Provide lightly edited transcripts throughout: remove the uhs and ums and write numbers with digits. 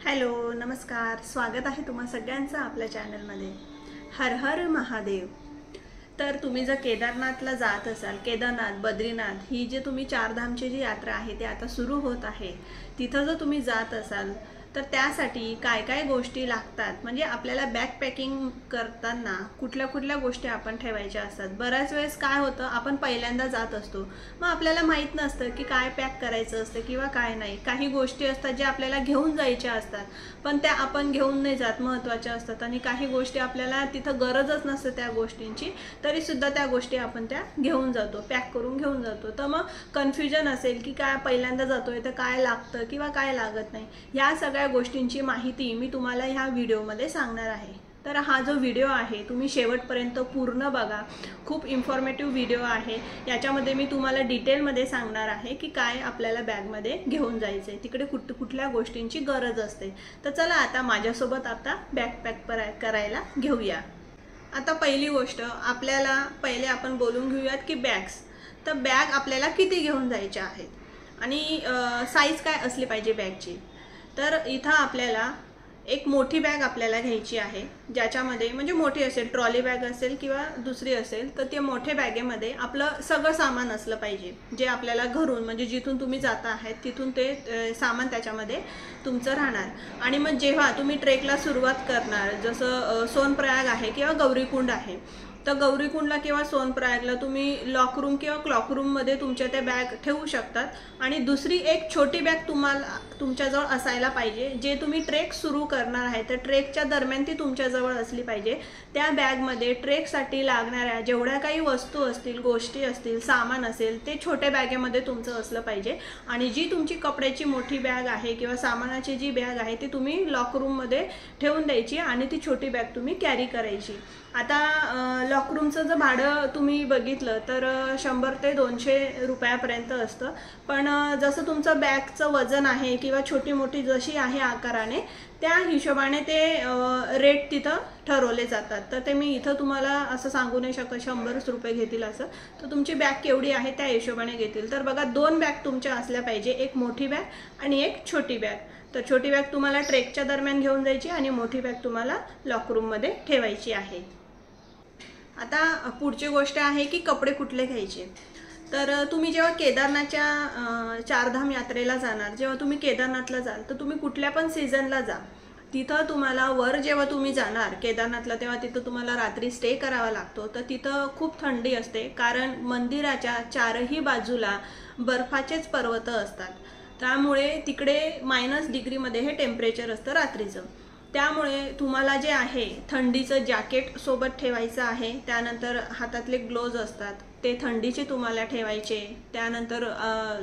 Hello नमस्कार, स्वागत आहे तुम्हा सगळ्यांचं आपल्या चॅनलमध्ये। हर हर महादेव। तर तुम्ही जर केदारनाथला जात असाल, केदारनाथ बद्रीनाथ ही जे तुम्ही चारधामची जी यात्रा आहे ती आता सुरू होत आहे, तिथं जर तुम्ही जात असाल तर त्यासाठी काय काय गोष्टी लागतात, म्हणजे आपल्याला बॅकपॅकिंग करताना कुठल्या कुठल्या गोष्टी आपण ठेवायच्या असतात। बऱ्याच वेळेस काय होतं, आपण पहिल्यांदा जात असतो, मग आपल्याला माहित नसतं की काय पॅक करायचं असतं किंवा काय नाही। काही गोष्टी असतात ज्या आपल्याला घेऊन जायच्या असतात पण त्या आपण घेऊन नाही जात, महत्त्वाच्या असतात, आणि काही गोष्टी आपल्याला तिथं गरजच नसते त्या गोष्टींची, तरी सुद्धा त्या गोष्टी आपण त्या घेऊन जातो, पॅक करून घेऊन जातो। तर मग कन्फ्युजन असेल की काय पहिल्यांदा जातोय तर काय लागतं किंवा काय लागत नाही, या सगळ्या गोष्टींची माहिती मी तुम्हाला ह्या व्हिडिओमध्ये सांगणार आहे। तर हा जो व्हिडिओ आहे तुम्ही शेवटपर्यंत पूर्ण बघा, खूप इन्फॉर्मेटिव्ह व्हिडिओ आहे। याच्यामध्ये मी तुम्हाला डिटेलमध्ये सांगणार आहे की काय आपल्याला बॅगमध्ये घेऊन जायचंय, तिकडे कुठल्या गोष्टींची गरज असते। तर चला आता माझ्यासोबत आता बॅग पॅक करायला घेऊया। आता पहिली गोष्ट आपल्याला पहिले आपण बोलून घेऊयात की बॅग्स। तर बॅग आपल्याला किती घेऊन जायच्या आहेत आणि साईज काय असली पाहिजे बॅगची। तर इथं आपल्याला एक मोठी बॅग आपल्याला घ्यायची आहे, ज्याच्यामध्ये म्हणजे मोठी असेल, ट्रॉली बॅग असेल किंवा दुसरी असेल, तर ते मोठ्या बॅगेमध्ये आपलं सगळं सामान असलं पाहिजे, जे आपल्याला घरून म्हणजे जिथून तुम्ही जाता आहात तिथून ते सामान त्याच्यामध्ये तुमचं राहणार। आणि मग जेव्हा तुम्ही ट्रेकला सुरुवात करणार, जसं सोनप्रयाग आहे किंवा गौरीकुंड आहे, तर गौरीकुंडला किंवा सोनप्रयागला तुम्ही लॉक रूम किंवा क्लॉक रूममध्ये तुमच्या त्या बॅग ठेवू शकतात। आणि दुसरी एक छोटी बॅग तुम्हाला तुमच्याजवळ असायला पाहिजे, जे तुम्ही ट्रेक सुरू करणार आहे तर ट्रेकच्या दरम्यान ती तुमच्याजवळ असली पाहिजे। त्या बॅगमध्ये ट्रेकसाठी लागणाऱ्या जेवढ्या काही वस्तू असतील, गोष्टी असतील, सामान असेल, ते छोट्या बॅगेमध्ये तुमचं असलं पाहिजे। आणि जी तुमची कपड्याची मोठी बॅग आहे किंवा सामानाची जी बॅग आहे ती तुम्ही लॉक रूममध्ये ठेवून द्यायची आणि ती छोटी बॅग तुम्ही कॅरी करायची। आता लॉकरूमचं जर भाडं तुम्ही बघितलं तर 100 ते 200 रुपयापर्यंत असतं, पण जसं तुमचं बॅगचं वजन आहे किंवा छोटी मोठी जशी आहे आकाराने, त्या हिशोबाने ते रेट तिथं ठरवले जातात। तर ते मी इथं तुम्हाला असं सांगू नाही शकत 100 रुपये घेतील असं, तर तुमची बॅग केवढी आहे त्या हिशोबाने घेतील। तर बघा, 2 बॅग तुमच्या असल्या पाहिजे, एक मोठी बॅग आणि एक छोटी बॅग। तर छोटी बॅग तुम्हाला ट्रेकच्या दरम्यान घेऊन जायची आणि मोठी बॅग तुम्हाला लॉकरूममध्ये ठेवायची आहे। आता पुढची गोष्ट आहे की कपडे कुठले घ्यायचे। तर तुम्ही जेव्हा केदारनाथच्या चारधाम यात्रेला जाणार, जेव्हा तुम्ही केदारनाथला जाल तर तुम्ही कुठल्या पण सीझनला जा, तिथं तुम्हाला वर जेव्हा तुम्ही जाणार केदारनाथला तेव्हा तिथं तुम्हाला रात्री स्टे करावा लागतो। तर तिथं खूप थंडी असते, कारण मंदिराच्या चारही बाजूला बर्फाचेच पर्वत असतात, त्यामुळे तिकडे -डिग्रीमध्ये हे टेम्परेचर असतं रात्रीचं। त्यामुळे तुम्हाला जे आहे थंडीचं जॅकेट सोबत ठेवायचं आहे, त्यानंतर हातातले ग्लोव्ज असतात ते थंडीचे तुम्हाला ठेवायचे, त्यानंतर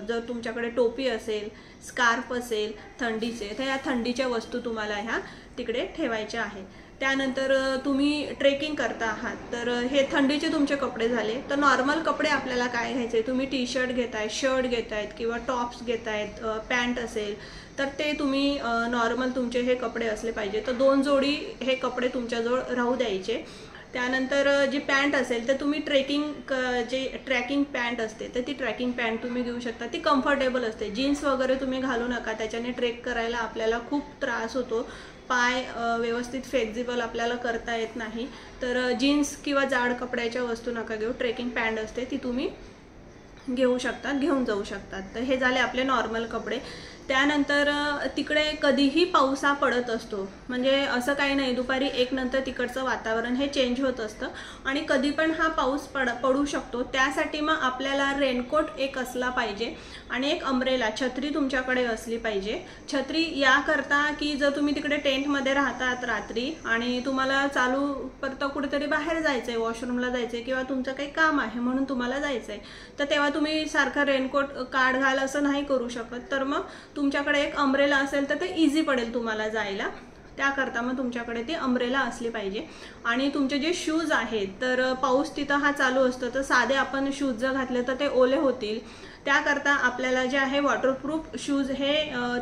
जर तुमच्याकडे टोपी असेल, स्कार्फ असेल थंडीचे, तर या थंडीच्या वस्तू तुम्हाला ह्या तिकडे ठेवायच्या आहे। त्यानंतर तुम्ही ट्रेकिंग करता आहात तर हे थंडीचे तुमचे कपडे झाले। तर नॉर्मल कपडे आपल्याला काय घ्यायचे, तुम्ही टी शर्ट घेताय, शर्ट घेतायत किंवा टॉप्स घेतायत, पॅन्ट असेल तर ते तुम्ही नॉर्मल तुमचे हे कपडे असले पाहिजे। तर 2 जोडी हे कपडे तुमच्याजवळ राहू द्यायचे। त्यानंतर जी पॅन्ट असेल तर तुम्ही ट्रॅकिंग पॅन्ट असते तर ती ट्रॅकिंग पॅन्ट तुम्ही घेऊ शकता, ती कम्फर्टेबल असते। जीन्स वगैरे तुम्ही घालू नका, त्याच्याने ट्रेक करायला आपल्याला खूप त्रास होतो, पाय व्यवस्थित फ्लेक्झिबल आपल्याला करता येत नाही। तर जीन्स किंवा जाड कपड्याच्या वस्तू नका घेऊ, ट्रेकिंग पॅन्ट असते ती तुम्ही घेऊन जाऊ शकतात। तर हे झाले आपले नॉर्मल कपडे। त्यानंतर तिकडे कधीही पाऊसा पडत असतो, म्हणजे असं काही नाही, दुपारी 1 नंतर तिकडचं वातावरण हे चेंज होत असतं आणि कधी पण हा पाऊस पडू शकतो। त्यासाठी मग आपल्याला रेनकोट एक असला पाहिजे आणि एक अम्ब्रेला छत्री तुमच्याकडे असली पाहिजे। छत्री याकरता की जर तुम्ही तिकडे टेंटमध्ये राहतात रात्री आणि तुम्हाला चालू परत कुठेतरी बाहेर जायचंय, वॉशरूमला जायचंय किंवा तुमचं काही काम आहे म्हणून तुम्हाला जायचंय, तर तेव्हा तुम्ही सारखं रेनकोट काढ घाल असं नाही करू शकत। तर मग तुमच्याकडे एक अम्ब्रेला असेल तर ते इझी पडेल तुम्हाला जायला, त्याकरता मग तुमच्याकडे ती अम्ब्रेला असली पाहिजे। आणि तुमचे जे शूज आहेत, तर पाऊस तिथं हा चालू असतो तर साधे आपण शूज जर घातले तर ते ओले होतील, त्याकरता आपल्याला जे आहे वॉटरप्रूफ शूज हे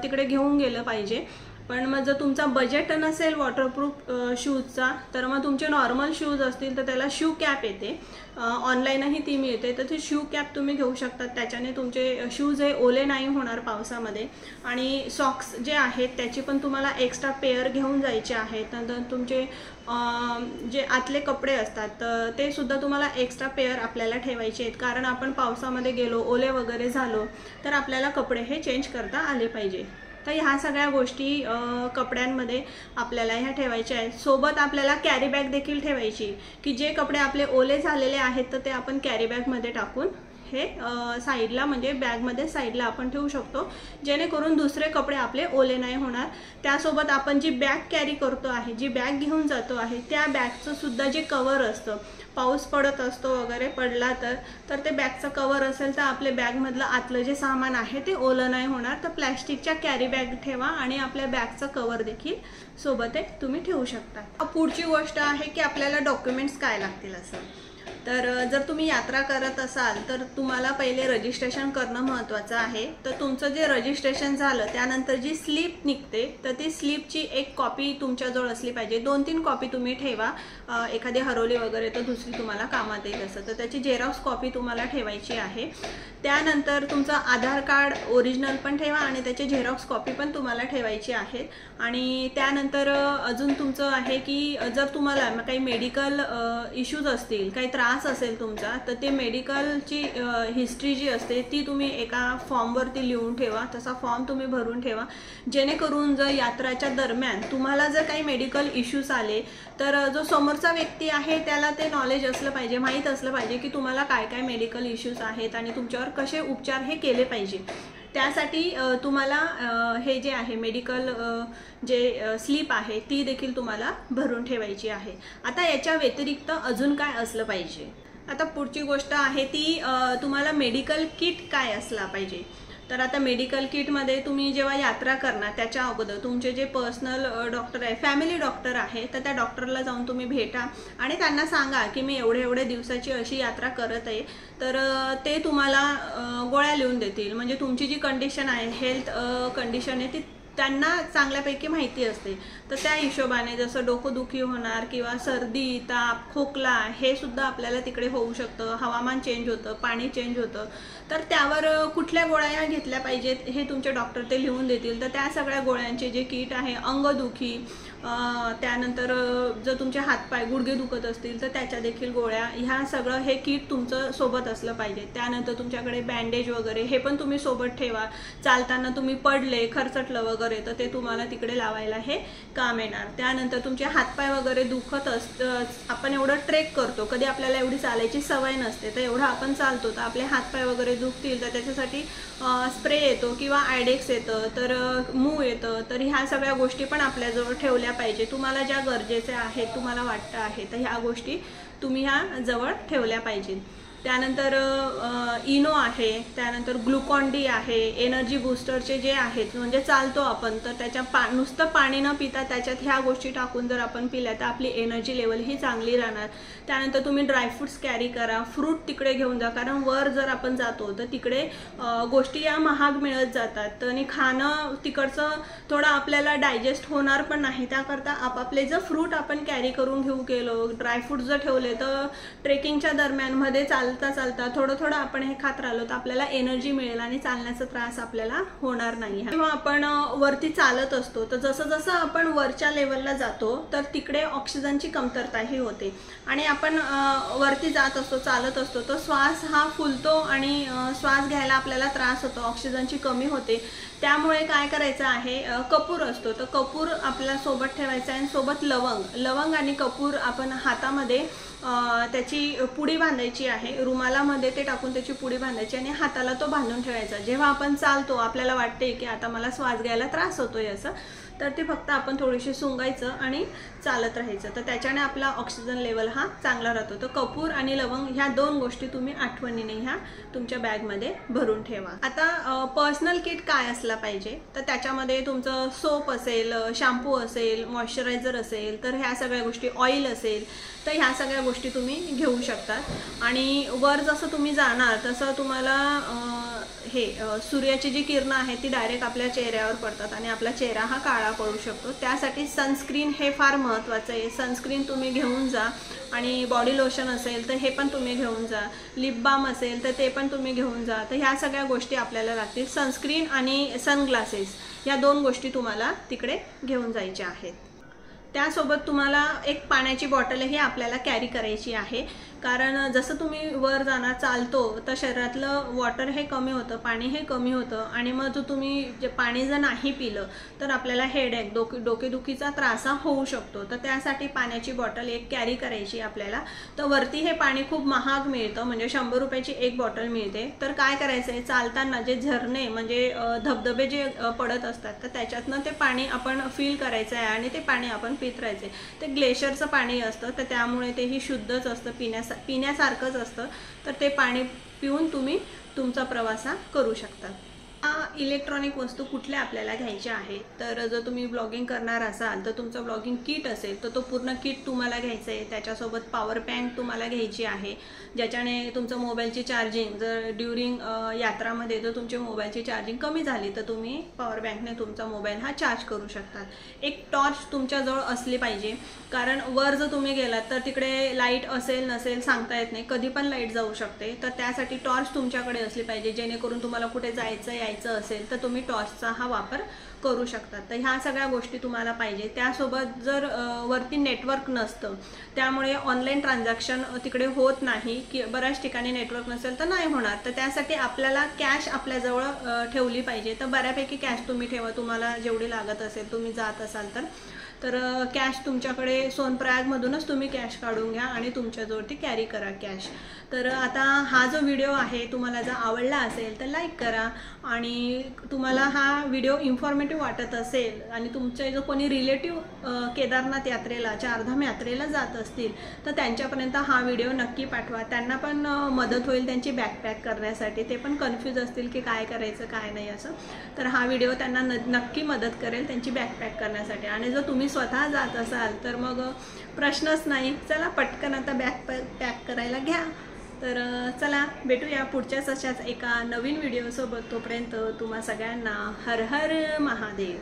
तिकडे घेऊन गेलं पाहिजे। पण मग जर तुमचा बजेट नसेल वॉटरप्रूफ शूजचा, तर मग तुमचे नॉर्मल शूज असतील तर त्याला शू कॅप येते, ऑनलाईनही ती मिळते, तर ती शू कॅप तुम्ही घेऊ शकतात. त्याच्याने तुमचे शूज हे ओले नाही होणार पावसामध्ये. आणि सॉक्स जे आहेत त्याची पण तुम्हाला एक्स्ट्रा पेअर घेऊन जायचे आहेत. नंतर तुमचे जे आतले कपडे असतात तर ते सुद्धा तुम्हाला एक्स्ट्रा पेअर आपल्याला ठेवायचे आहेत, कारण आपण पावसामध्ये गेलो, ओले वगैरे झालो तर आपल्याला कपडे हे चेंज करता आले पाहिजे. तर ह्या सगळ्या गोष्टी कपड्यांमध्ये आपल्याला ह्या ठेवायच्या आहेत. सोबत आपल्याला कॅरी बॅग देखील ठेवायची, की जे कपडे आपले ओले झालेले आहेत तर ते आपण कॅरी बॅगमध्ये टाकून हे साईडला, म्हणजे बॅगमध्ये साईडला आपण ठेवू शकतो, जेणेकरून दुसरे कपडे आपले ओले नाही होणार. त्यासोबत आपण जी बॅग कॅरी करतो आहे, जी बॅग घेऊन जातो आहे, त्या बॅगचं सुद्धा जे कवर असतं, पाऊस पडत असतो वगैरे पडला तर ते बॅगचं कवर असेल तर आपले बॅगमधलं आतलं जे सामान आहे ते ओलं नाही होणार. तर प्लॅस्टिकच्या कॅरी बॅग ठेवा आणि आपल्या बॅगचं कवर देखील सोबत एक तुम्ही ठेवू शकता. पुढची गोष्ट आहे की आपल्याला डॉक्युमेंट्स काय लागतील असं. तर जर तुम्ही यात्रा करत असाल तर तुम्हाला पहिले रजिस्ट्रेशन करणं महत्त्वाचं आहे. तर तुमचं जे रजिस्ट्रेशन झालं त्यानंतर जी स्लिप निघते तर ती स्लिपची एक कॉपी तुमच्याजवळ असली पाहिजे. 2-3 कॉपी तुम्ही ठेवा, एखादी हरवली वगैरे तर दुसरी तुम्हाला कामात येईल असं, तर त्याची झेरॉक्स कॉपी तुम्हाला ठेवायची आहे. त्यानंतर तुमचं आधार कार्ड ओरिजिनल पण ठेवा आणि त्याची झेरॉक्स कॉपी पण तुम्हाला ठेवायची आहे. आणि त्यानंतर अजून तुमचं आहे की जर तुम्हाला काही मेडिकल इश्यूज असतील, काही त्रास असेल तुमचा, तर ते मेडिकलची हिस्ट्री जी असते ती तुम्ही एका फॉर्मवरती लिहून ठेवा. तसा फॉर्म तुम्ही भरून ठेवा, जेणेकरून जर यात्राच्या दरम्यान तुम्हाला जर काही मेडिकल इश्यूज आले तर जो समोरचा व्यक्ती आहे त्याला ते नॉलेज असलं पाहिजे, माहीत असलं पाहिजे की तुम्हाला काय काय मेडिकल इश्यूज आहेत आणि तुमच्यावर कसे उपचार हे केले पाहिजे. त्यासाठी तुम्हाला हे जे आहे मेडिकल जे स्लिप आहे ती देखील तुम्हाला भरून ठेवायची आहे. आता याच्या व्यतिरिक्त अजून काय असलं पाहिजे. आता पुढची गोष्ट आहे ती तुम्हाला मेडिकल किट काय असला पाहिजे. तर आता मेडिकल किटमध्ये तुम्ही जेव्हा यात्रा करणार त्याच्या अगोदर तुमचे जे पर्सनल डॉक्टर आहे, फॅमिली डॉक्टर आहे, तर त्या डॉक्टरला जाऊन तुम्ही भेटा आणि त्यांना सांगा की मी एवढे दिवसाची अशी यात्रा करत आहे. तर ते तुम्हाला गोळ्या लिहून देतील. म्हणजे तुमची जी कंडिशन आहे, हेल्थ कंडिशन आहे, ती त्यांना चांगल्यापैकी माहिती असते. तर त्या हिशोबाने जसं डोकंदुखी होणार किंवा सर्दी, ताप, खोकला हे सुद्धा आपल्याला तिकडे होऊ शकतं. हवामान चेंज होतं, पाणी चेंज होतं, तर त्यावर कुठल्या गोळ्या घेतल्या पाहिजेत हे तुमचे डॉक्टर ते लिहून देतील. तर त्या सगळ्या गोळ्यांचे जे किट आहे, अंगदुखी, त्यानंतर जर तुमचे हातपाय गुडघे दुखत असतील तर त्याच्या देखील गोळ्या, ह्या सगळं हे किट तुमचं सोबत असलं पाहिजे. त्यानंतर तुमच्याकडे बँडेज वगैरे हे पण तुम्ही सोबत ठेवा. चालताना तुम्ही पडले, खरचटलं वगैरे तर ते तुम्हाला तिकडे लावायला हे काम येणार. त्यानंतर तुमचे हातपाय वगैरे दुखत असतं, आपण एवढं ट्रेक करतो, कधी आपल्याला एवढी चालायची सवय नसते, तर एवढं आपण चालतो तर आपले हातपाय वगैरे दुखतील, तर त्याच्यासाठी स्प्रे येतो किंवा आयडेक्स येतं, तर मूव येतं. तर ह्या सगळ्या गोष्टी पण आपल्याजवळ ठेवल्या पाहिजे. तुम्हाला ज्या गरजेच्या आहेत, तुम्हाला वाटतं आहे, तर ह्या गोष्टी तुम्ही ह्या जवळ ठेवल्या पाहिजेत. त्यानंतर इनो आहे, त्यानंतर ग्लुकॉन डी आहे, एनर्जी बूस्टरचे जे आहेत, म्हणजे चालतो आपण तर त्याच्या नुसतं पाणी न पिता त्याच्यात ह्या गोष्टी टाकून जर आपण पिल्या तर आपली एनर्जी लेवल ही चांगली राहणार. त्यानंतर तुम्ही ड्रायफ्रूट्स कॅरी करा, फ्रूट तिकडे घेऊन जा, कारण वर जर आपण जातो तर तिकडे गोष्टी या महाग मिळत जातात आणि खाणं तिकडचं थोडं आपल्याला डायजेस्ट होणार पण नाही. त्याकरता आपापले जर फ्रूट आपण कॅरी करून घेऊ गेलो, ड्रायफ्रूट्स जर ठेवले तर ट्रेकिंगच्या दरम्यान मध्ये चालता थोडं आपण हे खात राहिलो तर आपल्याला एनर्जी मिळेल आणि चालण्याचा त्रास आपल्याला होणार नाही. जेव्हा आपण वरती चालत असतो तर जसं आपण वरच्या लेवलला जातो तर तिकडे ऑक्सिजनची कमतरताही होते आणि आपण वरती जात असतो, चालत असतो, तर श्वास हा फुलतो आणि श्वास घ्यायला आपल्याला त्रास होतो, ऑक्सिजनची कमी होते. त्यामुळे काय करायचं आहे, कपूर असतो तर कपूर आपल्या सोबत ठेवायचा आहे. सोबत लवंग आणि कपूर आपण हातामध्ये त्याची पुडी बांधायची आहे, रुमालामध्ये ते टाकून त्याची पुडी बांधायची आणि हाताला तो बांधून ठेवायचा. जेव्हा आपण चालतो आपल्याला वाटते की आता मला श्वास घ्यायला त्रास होतोय असं, तर ते फक्त आपण थोडीशी सुंगायचं आणि चालत राहायचं, तर त्याच्याने आपला ऑक्सिजन लेवल हा चांगला राहतो. तर कपूर आणि लवंग ह्या 2 गोष्टी तुम्ही आठवणीने ह्या तुमच्या बॅगमध्ये भरून ठेवा. आता पर्सनल किट काय असला पाहिजे, तर त्याच्यामध्ये तुमचं सोप असेल, शॅम्पू असेल, मॉइश्चरायझर असेल, तर ह्या सगळ्या गोष्टी, ऑइल असेल, तर ह्या सगळ्या गोष्टी तुम्ही घेऊ शकतात. आणि वर जसं तुम्ही जाणार तसं तुम्हाला सूर्याची जी किरणं आहेत ती डायरेक्ट आपल्या चेहऱ्यावर पडतात आणि आपला चेहरा हा काळा पडू शकतो। त्यासाठी सनस्क्रीन हे फार महत्त्वाचं आहे। सनस्क्रीन तुम्ही घेऊन जा आणि बॉडी लोशन असेल तर हे पण तुम्ही घेऊन जा, लिप बाम असेल तर ते पण तुम्ही घेऊन जा। तर ह्या सगळ्या गोष्टी आपल्याला लागतील। सनस्क्रीन आणि सनग्लासेस या 2 गोष्टी तुम्हाला तिकडे घेऊन जायच्या आहेत। त्यासोबत तुम्हाला एक पाण्याची बॉटलही आपल्याला कॅरी करायची आहे, कारण जसं तुम्ही वर जाणार चालतो तर शरीरातलं वॉटर हे कमी होतं, पाणी हे कमी होतं आणि मग तुम्ही जे पाणी जर नाही पिलं तर आपल्याला हेडेक डोकेदुखीचा त्रास होऊ शकतो। तर त्यासाठी पाण्याची बॉटल एक कॅरी करायची आपल्याला। तर वरती हे पाणी खूप महाग मिळतं, म्हणजे 100 रुपयाची एक बॉटल मिळते। तर काय करायचं आहे, चालताना जे झरणे म्हणजे धबधबे जे पडत असतात तर त्याच्यातनं ते पाणी आपण फिल करायचं आहे आणि ते पाणी आपण पित राहायचे। ते ग्लेशियरचं पाणी असतं तर त्यामुळे तेही शुद्धच असतं, पिण्यासारखंच असतं। तर ते पाणी पिऊन तुम्ही तुमचा प्रवास करू शकता। इलेक्ट्रॉनिक वस्तू कुठल्या आपल्याला घ्यायच्या आहेत, तर जर तुम्ही ब्लॉगिंग करणार असाल तर तुमचं ब्लॉगिंग किट असेल तर तो पूर्ण किट तुम्हाला घ्यायचं आहे। त्याच्यासोबत पॉवर बँक तुम्हाला घ्यायची आहे, ज्याच्याने तुमचं मोबाईलची चार्जिंग जर ड्युरिंग यात्रामध्ये जर तुमची मोबाईलची चार्जिंग कमी झाली तर तुम्ही पॉवर बँकने तुमचा मोबाईल हा चार्ज करू शकतात। एक टॉर्च तुमच्याजवळ असली पाहिजे, कारण वर जर तुम्ही गेलात तर तिकडे लाईट असेल नसेल सांगता येत नाही, कधी पण लाईट जाऊ शकते। तर त्यासाठी टॉर्च तुमच्याकडे असली पाहिजे, जेणेकरून तुम्हाला कुठे जायचं यायचं असेल तर तुम्ही टॉर्चचा हा वापर करू शकता। तर ह्या सगळ्या गोष्टी तुम्हाला पाहिजे। त्यासोबत जर वरती नेटवर्क नसतं त्यामुळे ऑनलाईन ट्रान्झॅक्शन तिकडे होत नाही, की बऱ्याच ठिकाणी नेटवर्क नसेल तर नाही होणार। तर त्यासाठी आपल्याला कॅश आपल्याजवळ ठेवली पाहिजे। तर बऱ्यापैकी कॅश तुम्ही ठेवा, तुम्हाला जेवढी लागत असेल, तुम्ही जात असाल तर कॅश तुमच्याकडे सोनप्रयागमधूनच तुम्ही कॅश काढून घ्या आणि तुमच्याजवळ ती कॅरी करा कॅश। तर आता हा जो व्हिडिओ आहे तुम्हाला जर आवडला असेल तर लाईक करा, आणि तुम्हाला हा व्हिडिओ इन्फॉर्मेटिव्ह वाटत असेल आणि तुमचे जो कोणी रिलेटिव्ह केदारनाथ यात्रेला, चारधाम यात्रेला जात असतील तर त्यांच्यापर्यंत हा व्हिडिओ नक्की पाठवा। त्यांना पण मदत होईल त्यांची बॅकपॅक करण्यासाठी, ते पण कन्फ्यूज असतील की काय करायचं काय नाही असं। तर हा व्हिडिओ त्यांना नक्की मदत करेल त्यांची बॅकपॅक करण्यासाठी। आणि जर तुम्ही स्वतः जात असाल तर मग प्रश्नच नाही, चला पटकन आता बॅकपॅक करायला घ्या। तर चला भेटूया पुढच्याच अशाच एका नवीन व्हिडिओसोबत। तोपर्यंत तुम्हा सगळ्यांना हर हर महादेव।